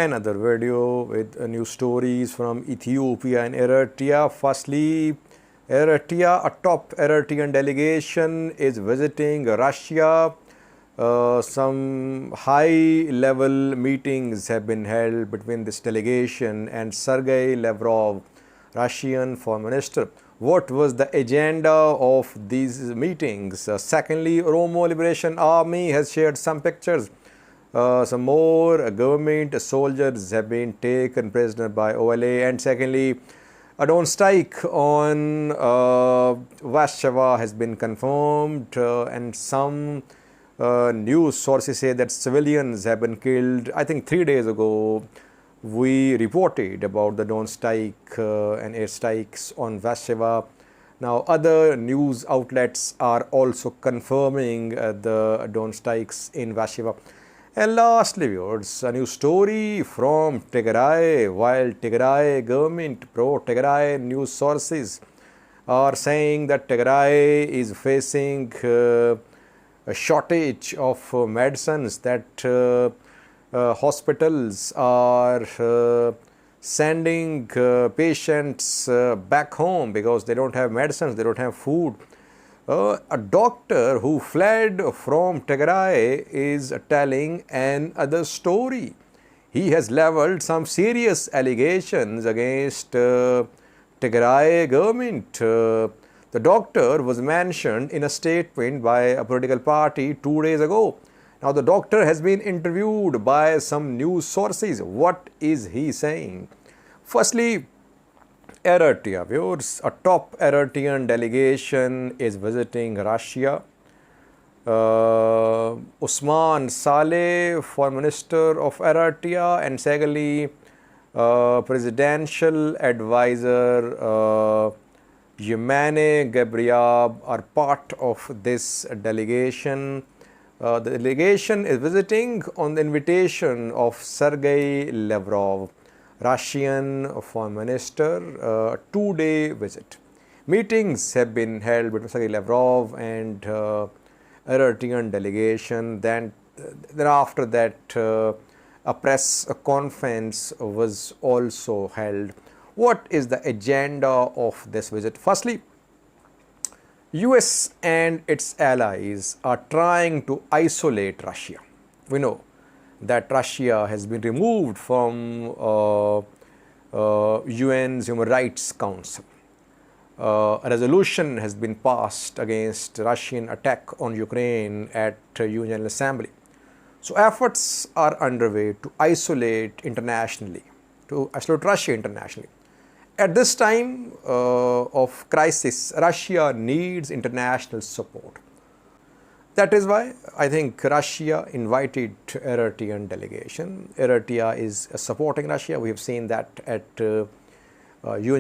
another video with new stories from Ethiopia and Eritrea. Firstly, Eritrea, a top Eritrean delegation is visiting Russia. Some high-level meetings have been held between this delegation and Sergei Lavrov, Russian Foreign Minister. What was the agenda of these meetings? Secondly, Oromo Liberation Army has shared some pictures. Some more government soldiers have been taken prisoner by OLA. And secondly, a drone strike on Warsaw has been confirmed, and some news sources say that civilians have been killed. I think 3 days ago, we reported about the drone strike and air strikes on Warsaw. Now, other news outlets are also confirming the drone strikes in Warsaw. And lastly, viewers, a new story from Tigray. While Tigray government, pro-Tigray news sources are saying that Tigray is facing a shortage of medicines, that hospitals are sending patients back home because they don't have medicines, they don't have food. A doctor who fled from Tigray is telling another story. He has leveled some serious allegations against Tigray government. The doctor was mentioned in a statement by a political party 2 days ago. Now, the doctor has been interviewed by some news sources. What is he saying? Firstly, Eritrea, viewers, a top Eritrean delegation is visiting Russia. Usman Saleh, Foreign Minister of Eritrea, and secondly, Presidential Advisor Yemane Gabriel are part of this delegation. The delegation is visiting on the invitation of Sergei Lavrov, Russian Foreign Minister, a 2-day visit. Meetings have been held between Sergei Lavrov and Eritrean delegation. Then after that, a press conference was also held. What is the agenda of this visit? Firstly, US and its allies are trying to isolate Russia. We know that Russia has been removed from UN's Human Rights Council. A resolution has been passed against Russian attack on Ukraine at UN General Assembly. So efforts are underway to isolate internationally, to isolate Russia internationally. At this time of crisis, Russia needs international support. That is why I think Russia invited Eritrean delegation. Eritrea is supporting Russia. We have seen that at UN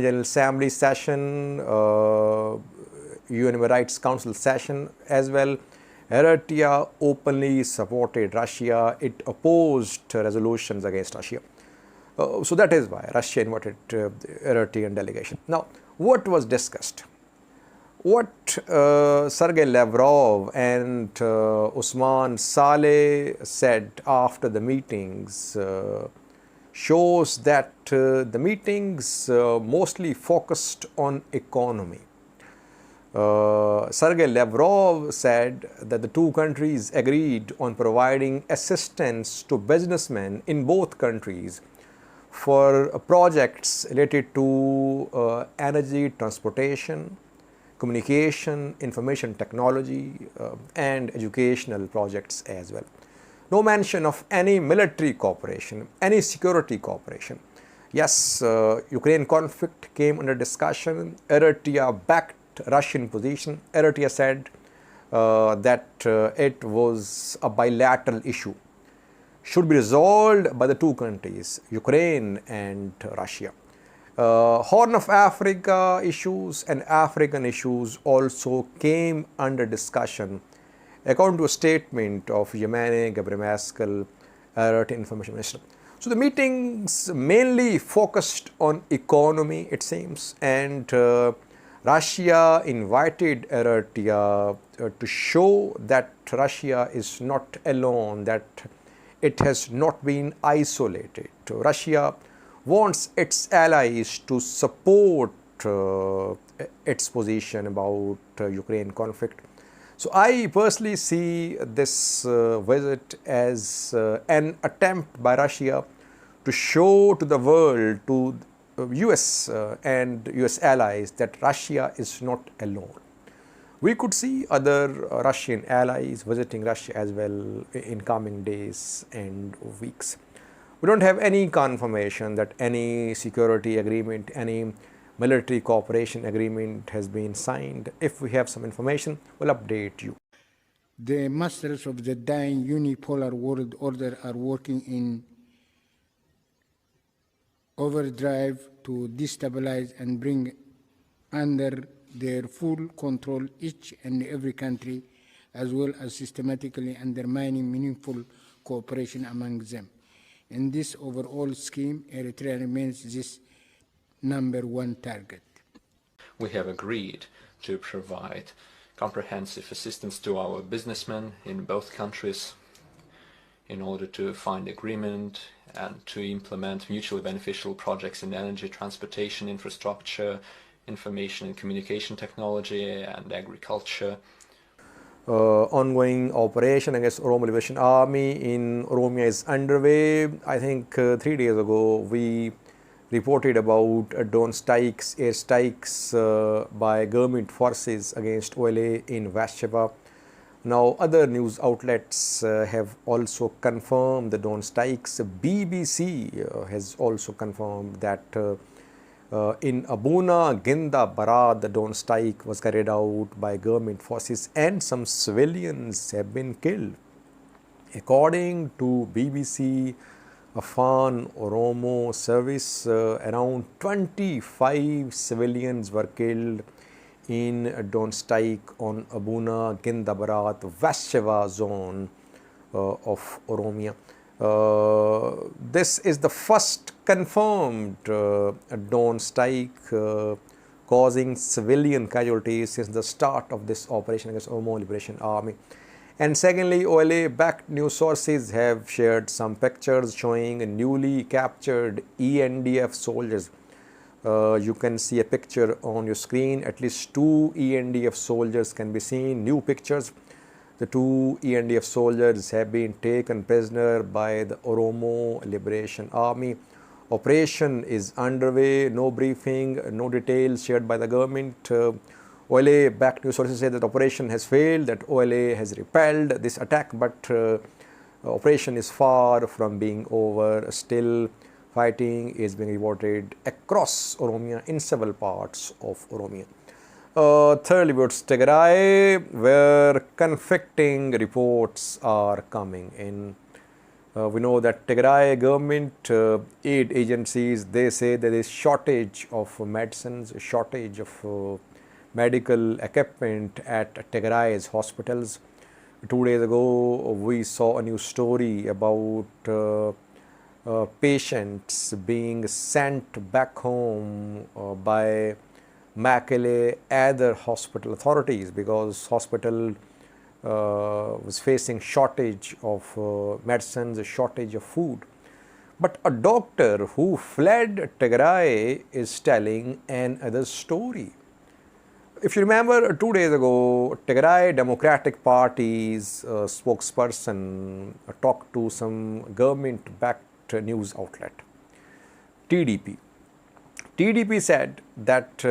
General Assembly session, UN Human Rights Council session as well. Eritrea openly supported Russia. It opposed resolutions against Russia. So that is why Russia invited Eritrean delegation. Now, what was discussed? What Sergei Lavrov and Usman Saleh said after the meetings shows that the meetings mostly focused on economy. Sergei Lavrov said that the two countries agreed on providing assistance to businessmen in both countries for projects related to energy, transportation, communication, information technology, and educational projects as well. No mention of any military cooperation, any security cooperation. Yes, Ukraine conflict came under discussion. Eritrea backed Russian position. Eritrea said that it was a bilateral issue, should be resolved by the two countries, Ukraine and Russia. Horn of Africa issues and African issues also came under discussion, according to a statement of Yemane Gabriel, Eritrean Information Minister. So the meetings mainly focused on economy, it seems, and Russia invited Eritrea to show that Russia is not alone, that it has not been isolated. Russia wants its allies to support its position about Ukraine conflict. So I personally see this visit as an attempt by Russia to show to the world, to US and US allies, that Russia is not alone. We could see other Russian allies visiting Russia as well in coming days and weeks. We don't have any confirmation that any security agreement, any military cooperation agreement has been signed. If we have some information, we'll update you. The masters of the dying unipolar world order are working in overdrive to destabilize and bring under their full control each and every country, as well as systematically undermining meaningful cooperation among them. In this overall scheme, Eritrea remains this #1 target. We have agreed to provide comprehensive assistance to our businessmen in both countries in order to find agreement and to implement mutually beneficial projects in energy, transportation, infrastructure, information and communication technology, and agriculture. Ongoing operation against Oromo Liberation Army in Oromia is underway. I think 3 days ago we reported about drone strikes, air strikes by government forces against OLA in Vasheva. Now other news outlets have also confirmed the drone strikes. BBC has also confirmed that in Abuna, Ginda, Barad, the drone strike was carried out by government forces and some civilians have been killed. According to BBC Afan Oromo service, around 25 civilians were killed in a drone strike on Abuna, Ginda, Barad, Vasheva zone of Oromia. This is the first confirmed drone strike causing civilian casualties since the start of this operation against Oromo Liberation Army. And secondly, OLA-backed news sources have shared some pictures showing newly captured ENDF soldiers. You can see a picture on your screen. At least 2 ENDF soldiers can be seen. New pictures. The 2 ENDF soldiers have been taken prisoner by the Oromo Liberation Army. Operation is underway. No briefing, no details shared by the government. OLA-backed news sources say that operation has failed, that OLA has repelled this attack, but operation is far from being over. Still, fighting is being reported across Oromia in several parts of Oromia. Thirdly, towards Tigray, where conflicting reports are coming in. We know that Tigray government aid agencies, they say there is shortage of medicines, shortage of medical equipment at Tigray's hospitals. 2 days ago, we saw a new story about patients being sent back home by Mekelle other hospital authorities because hospital was facing shortage of medicines, a shortage of food. But a doctor who fled Tigray is telling another story. If you remember, 2 days ago, Tigray Democratic Party's spokesperson talked to some government-backed news outlet, TDP. TDP said that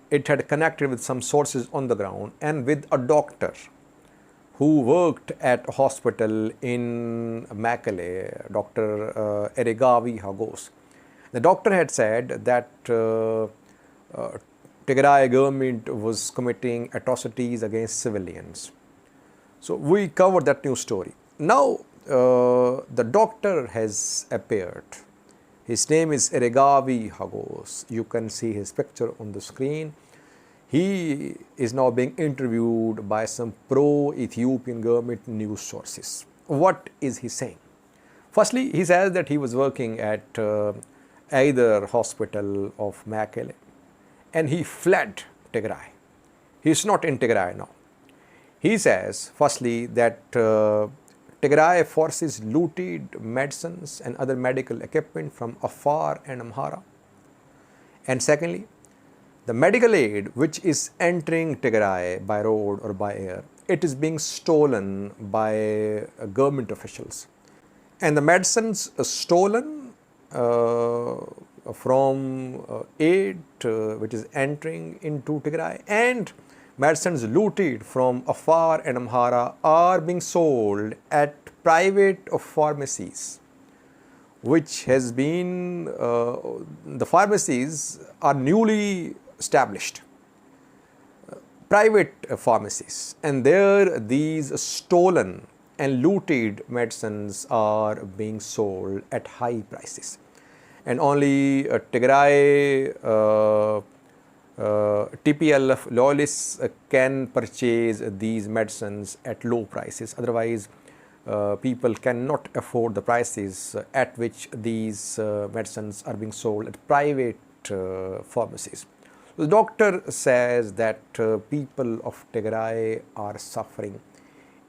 it had connected with some sources on the ground and with a doctor who worked at a hospital in Mekelle, Dr. Eregawi Hagos. The doctor had said that Tigray government was committing atrocities against civilians. So we covered that news story. Now the doctor has appeared. His name is Eregawi Hagos. You can see his picture on the screen. He is now being interviewed by some pro-Ethiopian government news sources. What is he saying? Firstly, he says that he was working at either hospital of Mekelle and he fled Tigray. He is not in Tigray now. He says, firstly, that Tigray forces looted medicines and other medical equipment from Afar and Amhara. And secondly, the medical aid which is entering Tigray by road or by air, it is being stolen by government officials. And the medicines stolen from aid which is entering into Tigray, and medicines looted from Afar and Amhara are being sold at private pharmacies, which has been, the pharmacies are newly established, private pharmacies, and there these stolen and looted medicines are being sold at high prices. And only Tigray TPLF loyalists can purchase these medicines at low prices. Otherwise, people cannot afford the prices at which these medicines are being sold at private pharmacies. The doctor says that people of Tigray are suffering.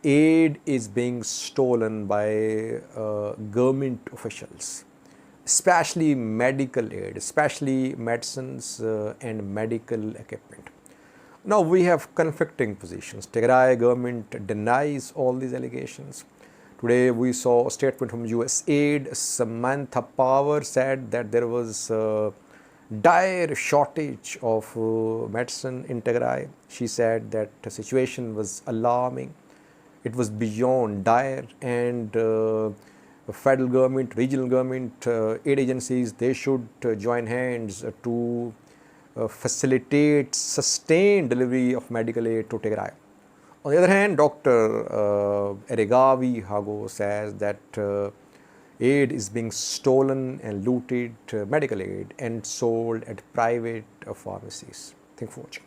Aid is being stolen by government officials, especially medical aid, especially medicines and medical equipment. Now we have conflicting positions. Tigray government denies all these allegations. Today we saw a statement from USAID. Samantha Power said that there was a dire shortage of medicine in Tigray. She said that the situation was alarming. It was beyond dire, and federal government, regional government, aid agencies, they should join hands to facilitate sustained delivery of medical aid to Tigray. On the other hand, Dr. Eregawi Hago says that aid is being stolen and looted, medical aid, and sold at private pharmacies. Thank you for watching.